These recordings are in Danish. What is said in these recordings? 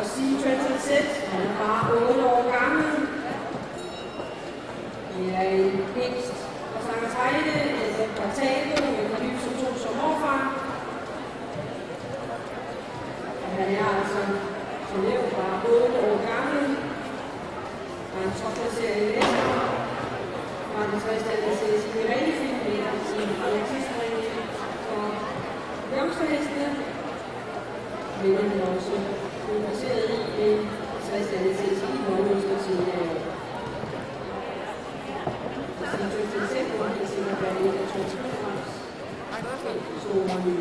og Seattle Set. Han er bare 8 år gammel. Det er en hingst fra Sankt Heide, en Portabo, en ny som 2 som morfar. Og han er altså, som nævnt, bare 8 år gammel. Der er en topplacering i næste. Fra den 60. anlæses i Mirenefilm, med sin allergispring for jomsterhestene. Men den er også placeret i en 60. anlæses i Målmøster siden af år. Så siger du til selv, hvor han siger, at det er 2 kilograms. Så var han jo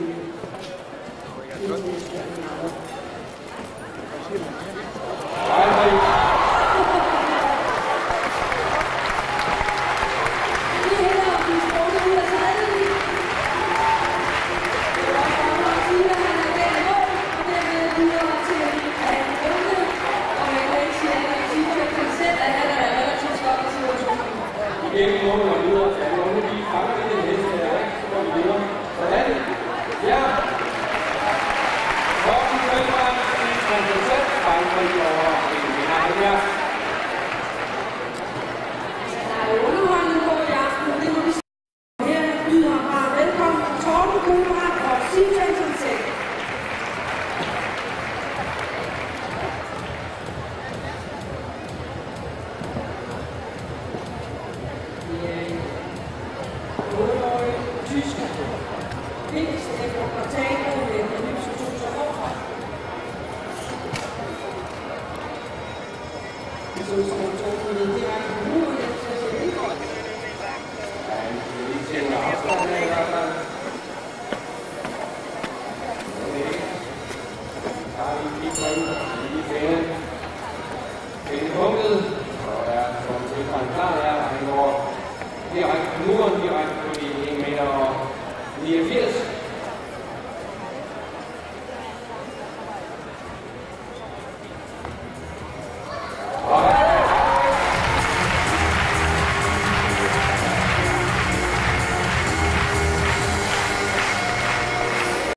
direkte på 1,89 meter.